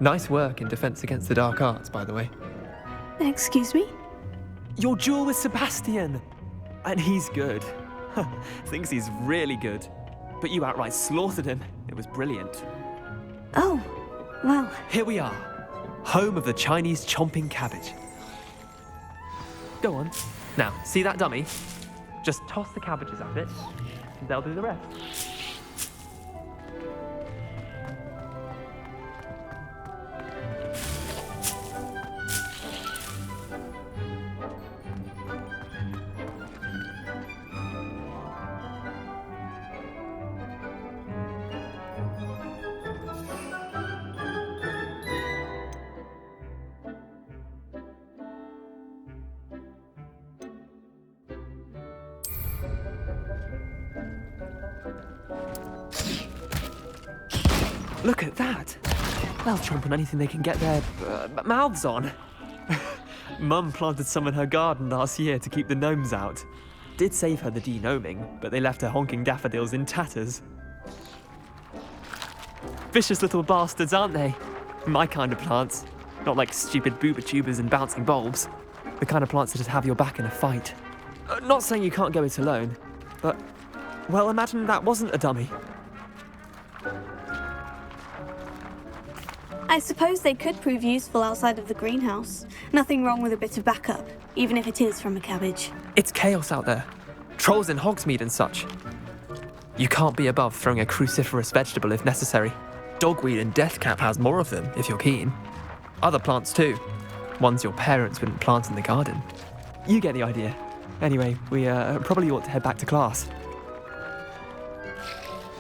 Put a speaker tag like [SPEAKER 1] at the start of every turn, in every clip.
[SPEAKER 1] Nice work in Defense Against the Dark Arts, by the way.
[SPEAKER 2] Excuse me?
[SPEAKER 3] Your duel with Sebastian! And he's good. Thinks he's really good. But you outright slaughtered him. It was brilliant.
[SPEAKER 2] Oh, well.
[SPEAKER 3] Here we are. Home of the Chinese chomping cabbage. Go on. Now, see that dummy? Just toss the cabbages at it, and they'll do the rest. Look at that! They'll chomp on anything they can get their mouths on. Mum planted some in her garden last year to keep the gnomes out. Did save her the de-gnoming, but they left her honking daffodils in tatters. Vicious little bastards, aren't they? My kind of plants. Not like stupid booba tubers and bouncing bulbs. The kind of plants that just have your back in a fight. Not saying you can't go it alone, but, well, imagine that wasn't a dummy.
[SPEAKER 2] I suppose they could prove useful outside of the greenhouse. Nothing wrong with a bit of backup, even if it is from a cabbage.
[SPEAKER 1] It's chaos out there. Trolls in Hogsmeade and such. You can't be above throwing a cruciferous vegetable if necessary. Dogweed and deathcap has more of them, if you're keen. Other plants too. Ones your parents wouldn't plant in the garden.
[SPEAKER 3] You get the idea. Anyway, we probably ought to head back to class.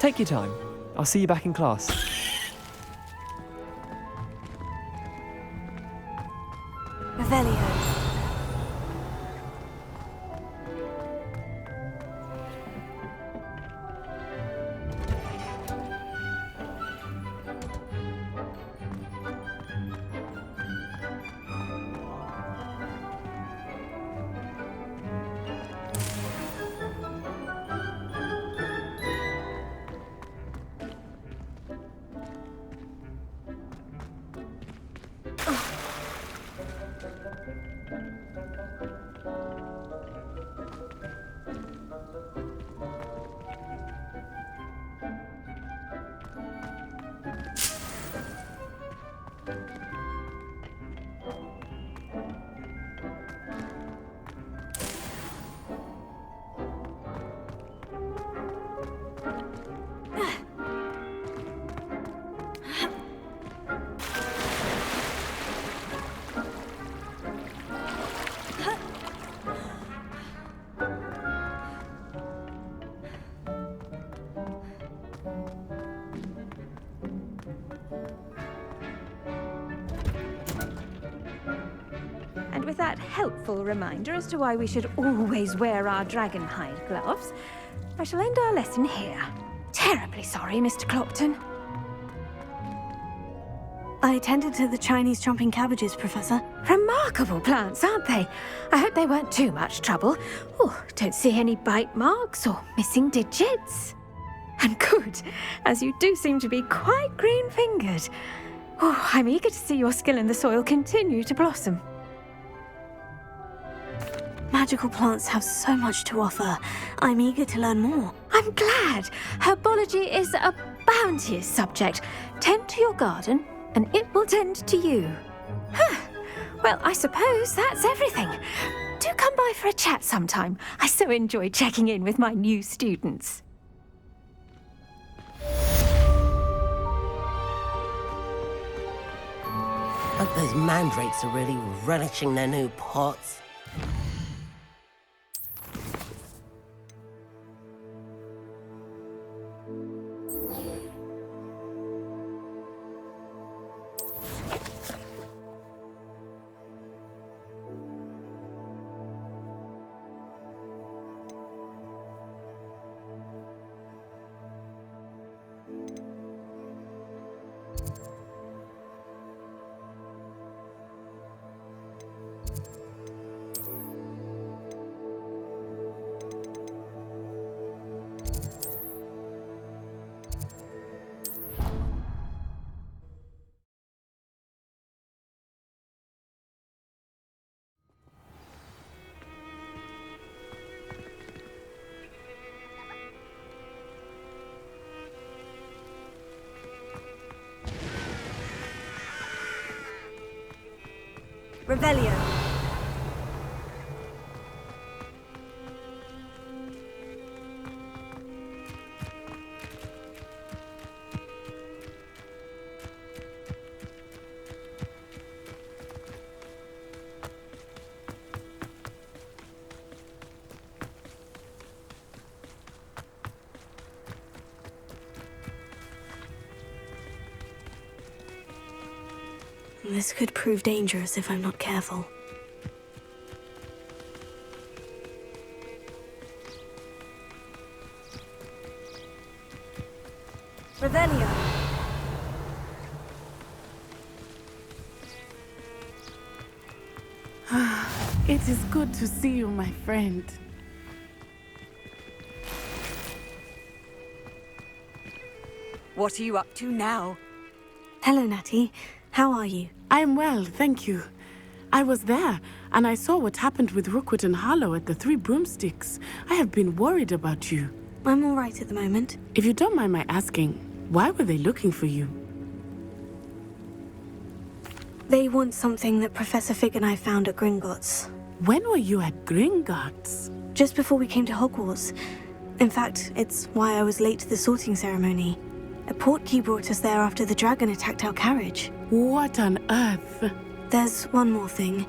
[SPEAKER 3] Take your time. I'll see you back in class.
[SPEAKER 2] Revelio.
[SPEAKER 4] And with that helpful reminder as to why we should always wear our dragon hide gloves, I shall end our lesson here. Terribly sorry, Mr. Clopton.
[SPEAKER 2] I attended to the Chinese chomping cabbages, Professor.
[SPEAKER 4] Remarkable plants, aren't they? I hope they weren't too much trouble. Oh, don't see any bite marks or missing digits. And good, as you do seem to be quite green-fingered. Oh, I'm eager to see your skill in the soil continue to blossom.
[SPEAKER 2] Magical plants have so much to offer. I'm eager to learn more.
[SPEAKER 4] I'm glad. Herbology is a bounteous subject. Tend to your garden, and it will tend to you. Huh. Well, I suppose that's everything. Do come by for a chat sometime. I so enjoy checking in with my new students.
[SPEAKER 5] Hope those mandrakes are really relishing their new pots.
[SPEAKER 2] Revelio. This could prove dangerous if I'm not careful. Revelio.
[SPEAKER 6] It is good to see you, my friend.
[SPEAKER 7] What are you up to now?
[SPEAKER 2] Hello, Natty. How are you?
[SPEAKER 6] I'm well, thank you. I was there, and I saw what happened with Rookwood and Harlow at the Three Broomsticks. I have been worried about you.
[SPEAKER 2] I'm all right at the moment.
[SPEAKER 6] If you don't mind my asking, why were they looking for you?
[SPEAKER 2] They want something that Professor Fig and I found at Gringotts.
[SPEAKER 6] When were you at Gringotts?
[SPEAKER 2] Just before we came to Hogwarts. In fact, it's why I was late to the sorting ceremony. A portkey brought us there after the dragon attacked our carriage.
[SPEAKER 6] What on earth?
[SPEAKER 2] There's one more thing.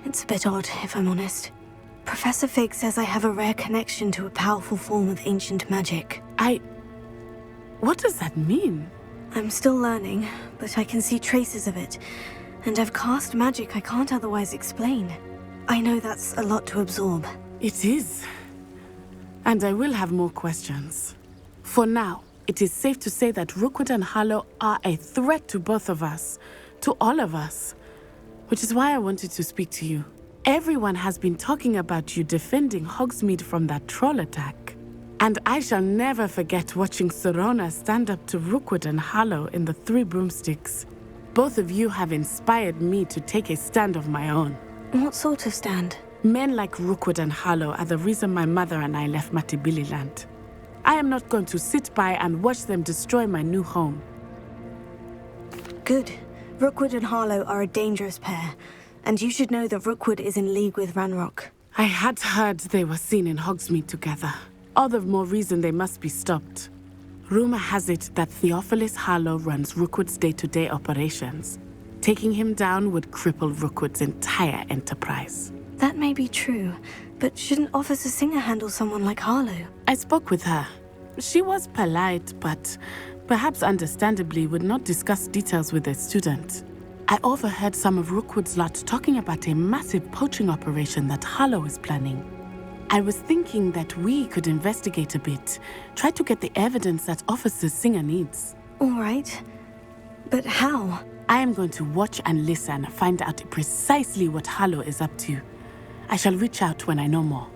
[SPEAKER 2] It's a bit odd, if I'm honest. Professor Fig says I have a rare connection to a powerful form of ancient magic.
[SPEAKER 6] What does that mean?
[SPEAKER 2] I'm still learning, but I can see traces of it. And I've cast magic I can't otherwise explain. I know that's a lot to absorb.
[SPEAKER 6] It is. And I will have more questions. For now, it is safe to say that Rookwood and Harlow are a threat to both of us. To all of us. Which is why I wanted to speak to you. Everyone has been talking about you defending Hogsmeade from that troll attack. And I shall never forget watching Sorona stand up to Rookwood and Harlow in the Three Broomsticks. Both of you have inspired me to take a stand of my own.
[SPEAKER 2] What sort of stand?
[SPEAKER 6] Men like Rookwood and Harlow are the reason my mother and I left Matabeleland. I am not going to sit by and watch them destroy my new home.
[SPEAKER 2] Good. Rookwood and Harlow are a dangerous pair, and you should know that Rookwood is in league with Ranrock.
[SPEAKER 6] I had heard they were seen in Hogsmeade together. All the more reason they must be stopped. Rumor has it that Theophilus Harlow runs Rookwood's day-to-day operations. Taking him down would cripple Rookwood's entire enterprise.
[SPEAKER 2] That may be true, but shouldn't Officer Singer handle someone like Harlow?
[SPEAKER 6] I spoke with her. She was polite, but perhaps understandably would not discuss details with a student. I overheard some of Rookwood's lot talking about a massive poaching operation that Harlow is planning. I was thinking that we could investigate a bit, try to get the evidence that Officer Singer needs.
[SPEAKER 2] All right. But how?
[SPEAKER 6] I am going to watch and listen, find out precisely what Harlow is up to. I shall reach out when I know more.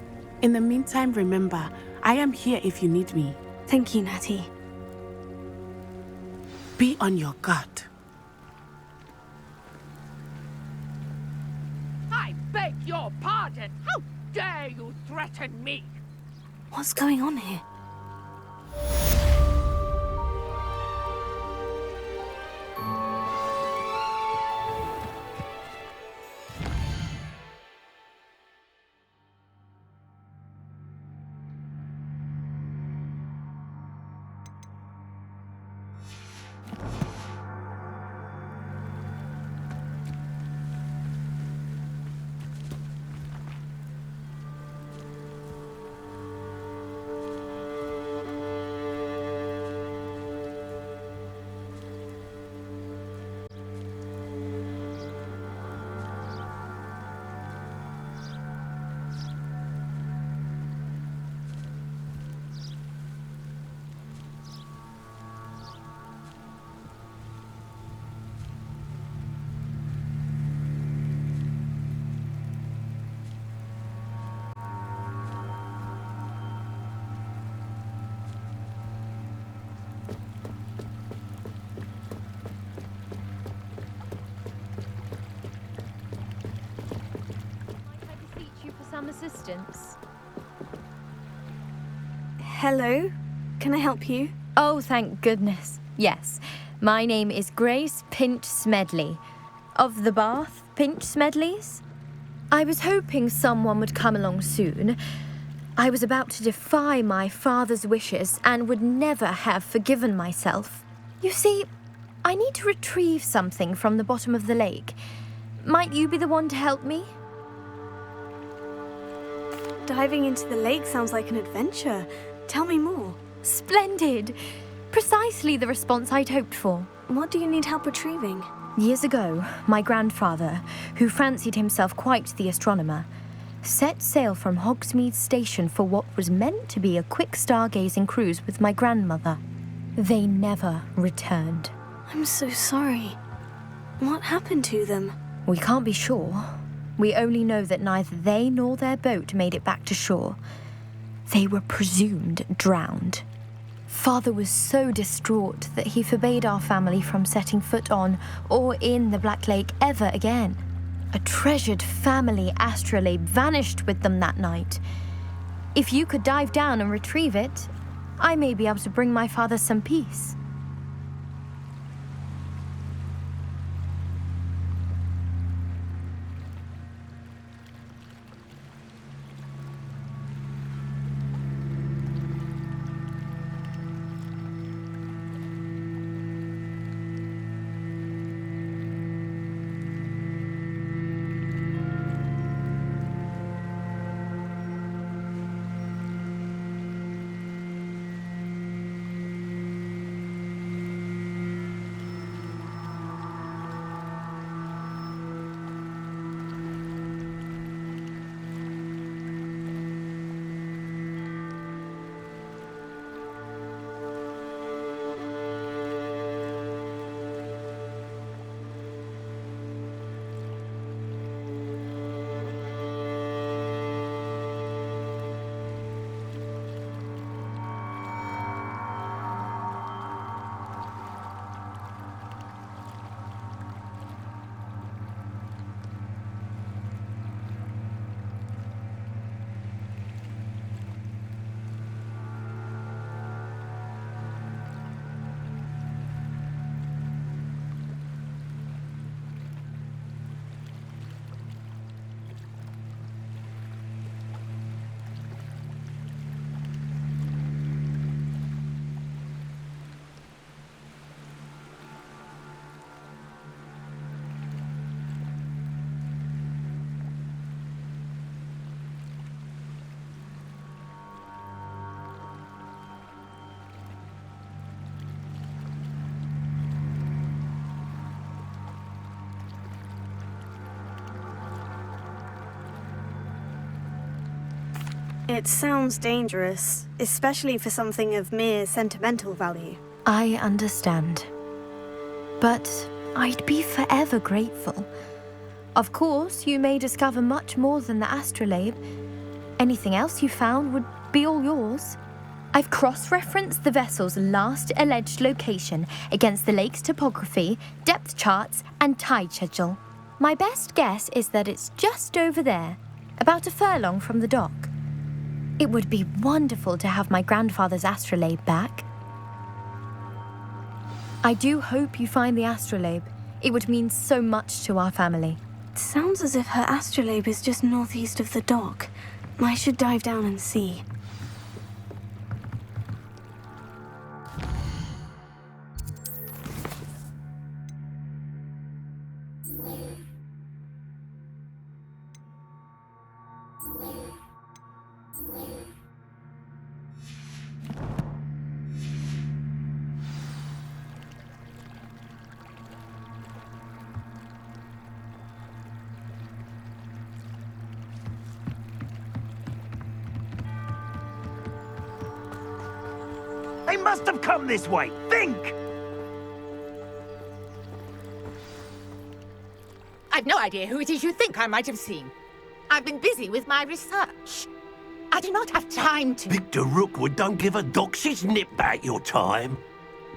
[SPEAKER 6] In the meantime, remember, I am here if you need me.
[SPEAKER 2] Thank you, Natty.
[SPEAKER 6] Be on your guard.
[SPEAKER 8] I beg your pardon. How dare you threaten me?
[SPEAKER 2] What's going on here?
[SPEAKER 4] Assistance.
[SPEAKER 2] Hello? Can I help you?
[SPEAKER 4] Oh, thank goodness. Yes. My name is Grace Pint Smedley. Of the bath, pinch Smedleys? I was hoping someone would come along soon. I was about to defy my father's wishes and would never have forgiven myself. You see, I need to retrieve something from the bottom of the lake. Might you be the one to help me?
[SPEAKER 2] Diving into the lake sounds like an adventure. Tell me more.
[SPEAKER 4] Splendid! Precisely the response I'd hoped for.
[SPEAKER 2] What do you need help retrieving?
[SPEAKER 4] Years ago, my grandfather, who fancied himself quite the astronomer, set sail from Hogsmeade Station for what was meant to be a quick stargazing cruise with my grandmother. They never returned.
[SPEAKER 2] I'm so sorry. What happened to them?
[SPEAKER 4] We can't be sure. We only know that neither they nor their boat made it back to shore. They were presumed drowned. Father was so distraught that he forbade our family from setting foot on or in the Black Lake ever again. A treasured family astrolabe vanished with them that night. If you could dive down and retrieve it, I may be able to bring my father some peace.
[SPEAKER 2] It sounds dangerous, especially for something of mere sentimental value.
[SPEAKER 4] I understand. But I'd be forever grateful. Of course, you may discover much more than the astrolabe. Anything else you found would be all yours. I've cross-referenced the vessel's last alleged location against the lake's topography, depth charts, and tide schedule. My best guess is that it's just over there, about a furlong from the dock. It would be wonderful to have my grandfather's astrolabe back. I do hope you find the astrolabe. It would mean so much to our family.
[SPEAKER 2] It sounds as if her astrolabe is just northeast of the dock. I should dive down and see.
[SPEAKER 9] They must have come this way. Think!
[SPEAKER 8] I've no idea who it is you think I might have seen. I've been busy with my research. I do not have time to...
[SPEAKER 9] Victor Rookwood don't give a doxy's nip back your time.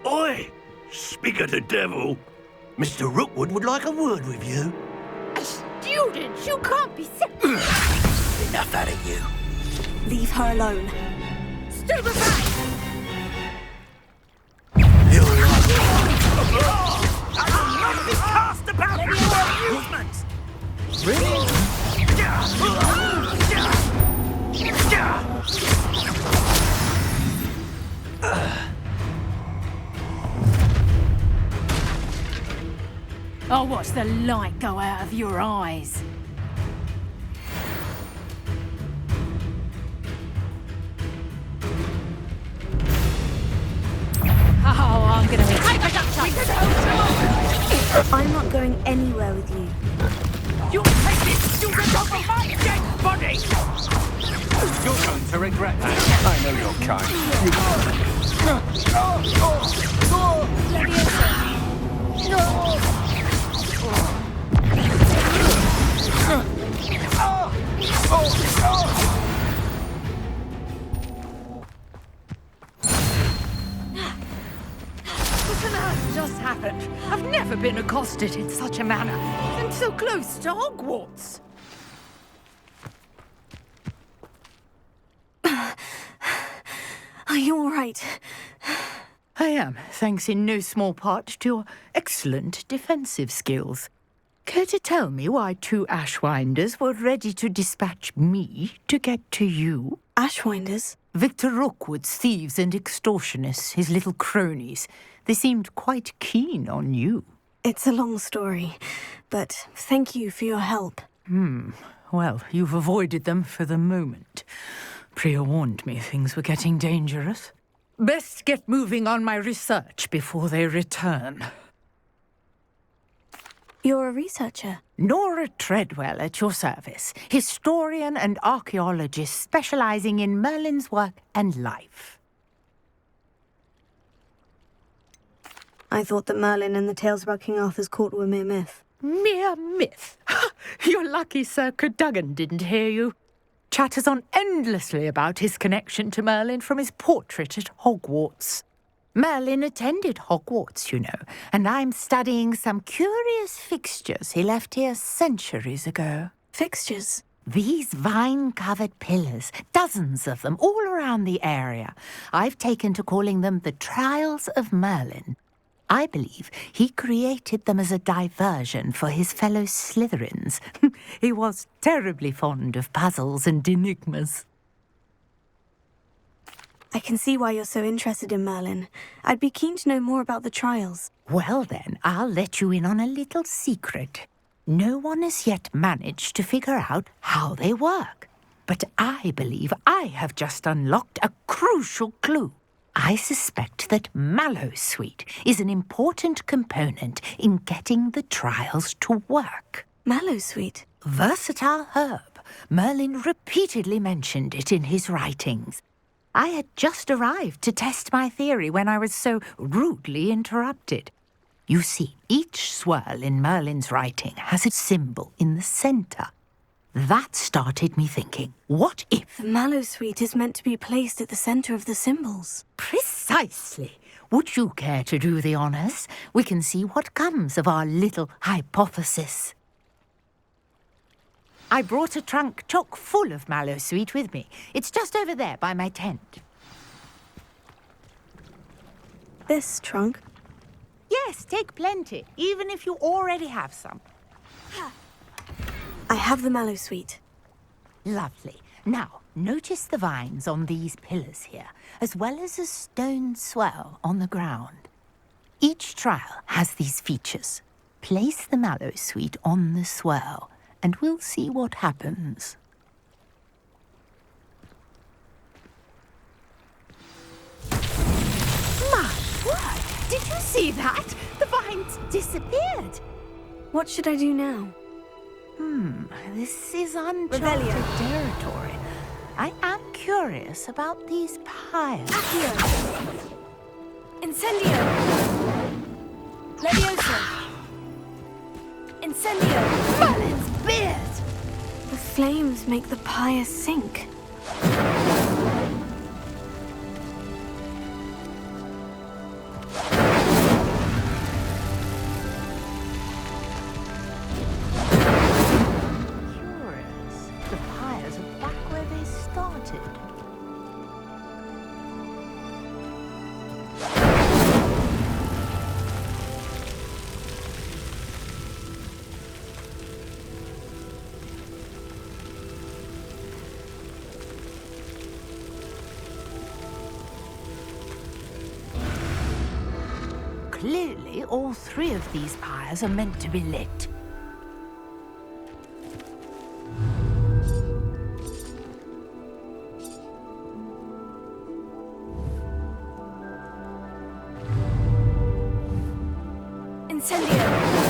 [SPEAKER 9] Oi! Speak of the devil. Mr. Rookwood would like a word with you.
[SPEAKER 8] A student? You can't be sick.
[SPEAKER 9] Enough out of you.
[SPEAKER 2] Leave her alone.
[SPEAKER 8] Stupefy!
[SPEAKER 9] You're like... I will not be cast about!
[SPEAKER 10] Really?
[SPEAKER 11] I'll watch the light go out of your eyes. Oh, I'm gonna take it up.
[SPEAKER 2] I'm not going anywhere with you.
[SPEAKER 10] You'll take this! You'll get off of my dead body! You're going to regret that. I know your kind.
[SPEAKER 11] What on earth just happened? I've never been accosted in such a manner. And so close to Hogwarts.
[SPEAKER 2] Are you all right?
[SPEAKER 11] I am, thanks in no small part to your excellent defensive skills. Care to tell me why 2 Ashwinders were ready to dispatch me to get to you?
[SPEAKER 2] Ashwinders?
[SPEAKER 11] Victor Rookwood's thieves and extortionists, his little cronies. They seemed quite keen on you.
[SPEAKER 2] It's a long story, but thank you for your help.
[SPEAKER 11] Well, you've avoided them for the moment. Priya warned me things were getting dangerous. Best get moving on my research before they return.
[SPEAKER 2] You're a researcher?
[SPEAKER 11] Nora Treadwell at your service, historian and archaeologist specializing in Merlin's work and life.
[SPEAKER 2] I thought that Merlin and the tales about King Arthur's court were mere myth.
[SPEAKER 11] Mere myth? You're lucky Sir Cadogan didn't hear you. Chatters on endlessly about his connection to Merlin from his portrait at Hogwarts. Merlin attended Hogwarts, you know, and I'm studying some curious fixtures he left here centuries ago.
[SPEAKER 2] Fixtures?
[SPEAKER 11] These vine-covered pillars, dozens of them, all around the area. I've taken to calling them the Trials of Merlin. I believe he created them as a diversion for his fellow Slytherins. He was terribly fond of puzzles and enigmas.
[SPEAKER 2] I can see why you're so interested in Merlin. I'd be keen to know more about the trials.
[SPEAKER 11] Well then, I'll let you in on a little secret. No one has yet managed to figure out how they work. But I believe I have just unlocked a crucial clue. I suspect that Mallowsweet is an important component in getting the trials to work.
[SPEAKER 2] Mallowsweet?
[SPEAKER 11] Versatile herb. Merlin repeatedly mentioned it in his writings. I had just arrived to test my theory when I was so rudely interrupted. You see, each swirl in Merlin's writing has a symbol in the centre. That started me thinking, what if...
[SPEAKER 2] The Mallowsweet is meant to be placed at the centre of the symbols.
[SPEAKER 11] Precisely. Would you care to do the honours? We can see what comes of our little hypothesis. I brought a trunk chock full of Mallowsweet with me. It's just over there by my tent.
[SPEAKER 2] This trunk?
[SPEAKER 11] Yes, take plenty, even if you already have some.
[SPEAKER 2] I have the Mallowsweet.
[SPEAKER 11] Lovely. Now, notice the vines on these pillars here, as well as a stone swirl on the ground. Each trial has these features. Place the Mallowsweet on the swirl, and we'll see what happens. My word! Did you see that? The vines disappeared.
[SPEAKER 2] What should I do now?
[SPEAKER 11] This is uncharted territory. I am curious about these piles.
[SPEAKER 2] Accio! Incendio! Leviosa! Incendio!
[SPEAKER 11] Merlin's beard!
[SPEAKER 2] The flames make the pyre sink.
[SPEAKER 11] clearly all 3 of these pyres are meant to be lit.
[SPEAKER 2] Incendio!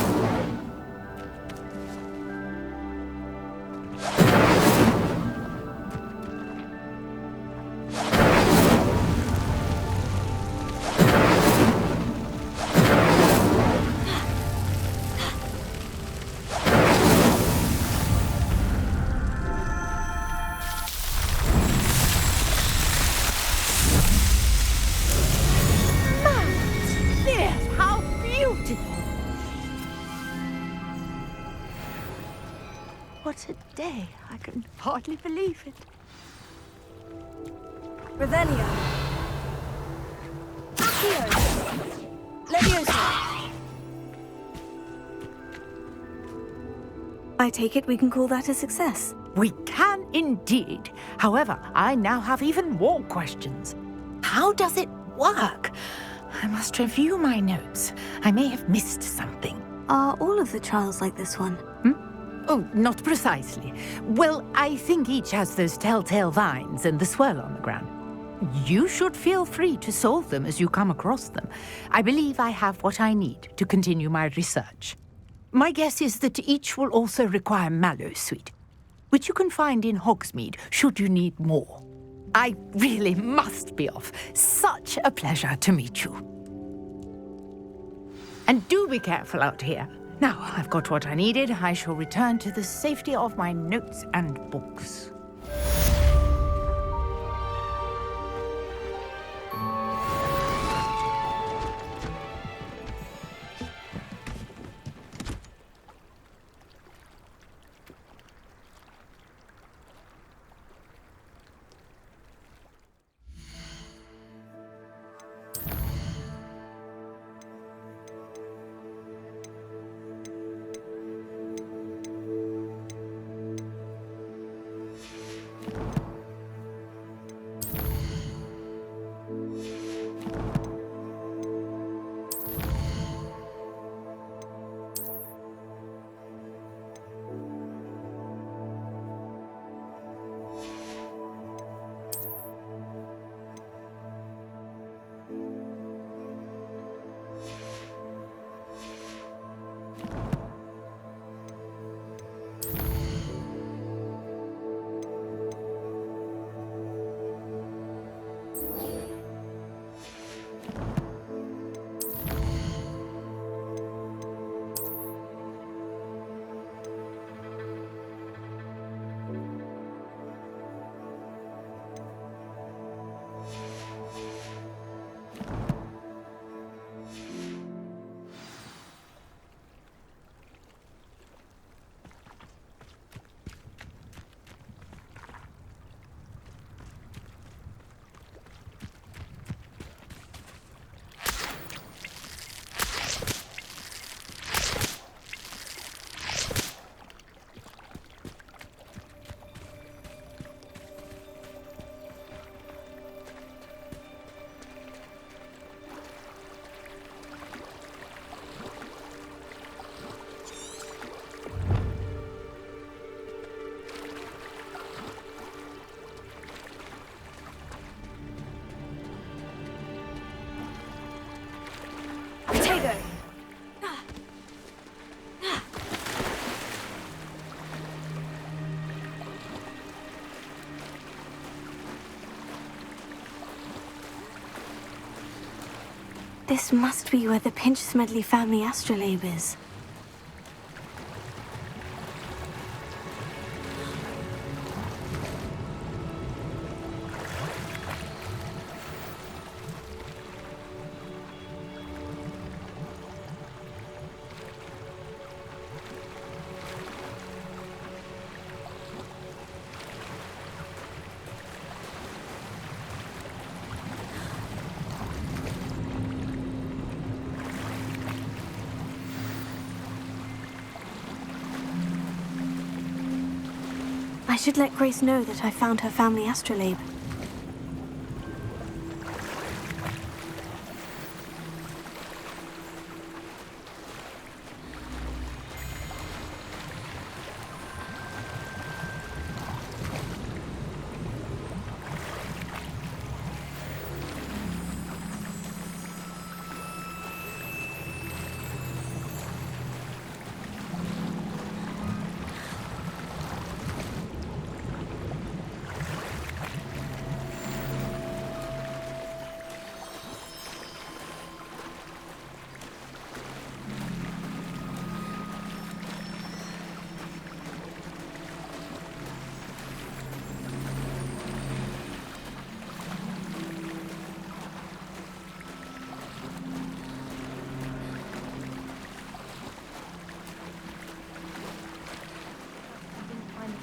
[SPEAKER 11] What a day. I can hardly believe it.
[SPEAKER 2] Revelio. Accio. Leviosa. I take it we can call that a success.
[SPEAKER 11] We can indeed. However, I now have even more questions. How does it work? I must review my notes. I may have missed something.
[SPEAKER 2] Are all of the trials like this one?
[SPEAKER 11] Oh, not precisely. Well, I think each has those telltale vines and the swirl on the ground. You should feel free to solve them as you come across them. I believe I have what I need to continue my research. My guess is that each will also require mallow sweet, which you can find in Hogsmeade should you need more. I really must be off. Such a pleasure to meet you. And do be careful out here. Now I've got what I needed, I shall return to the safety of my notes and books.
[SPEAKER 2] This must be where the Pinch-Smedley family astrolabe is. I should let Grace know that I found her family astrolabe.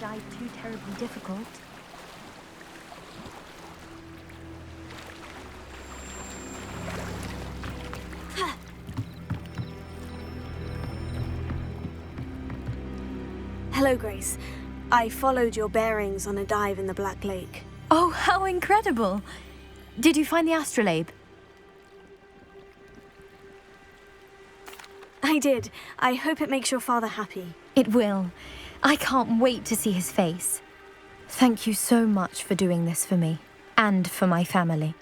[SPEAKER 4] dive too terribly difficult.
[SPEAKER 2] Hello, Grace. I followed your bearings on a dive in the Black Lake.
[SPEAKER 4] Oh, how incredible! Did you find the astrolabe?
[SPEAKER 2] I did. I hope it makes your father happy.
[SPEAKER 4] It will. I can't wait to see his face. Thank you so much for doing this for me, and for my family.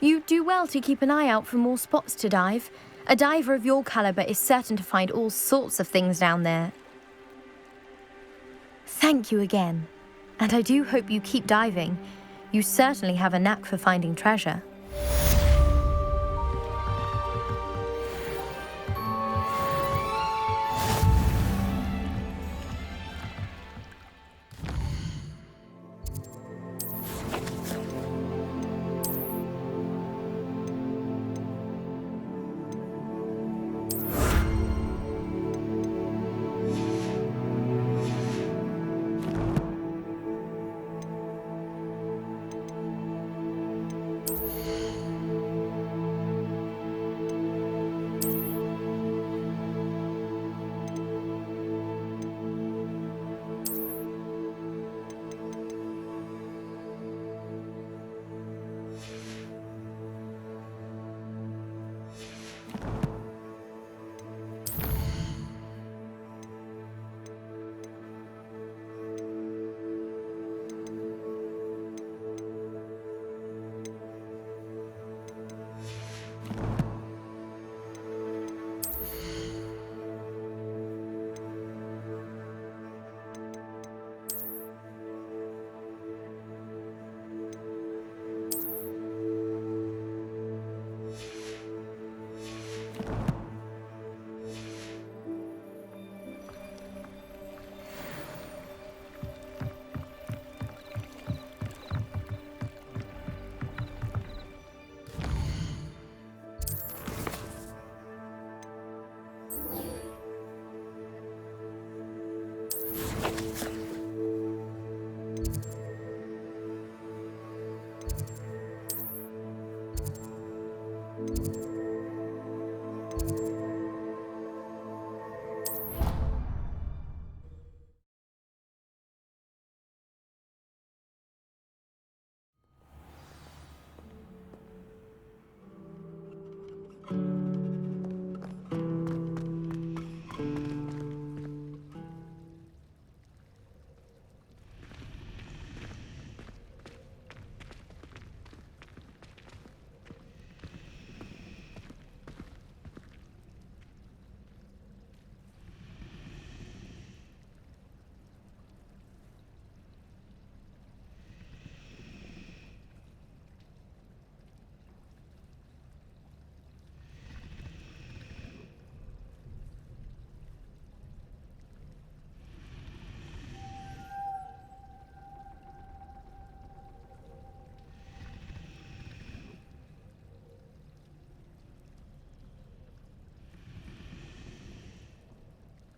[SPEAKER 4] You do well to keep an eye out for more spots to dive. A diver of your caliber is certain to find all sorts of things down there. Thank you again. And I do hope you keep diving. You certainly have a knack for finding treasure.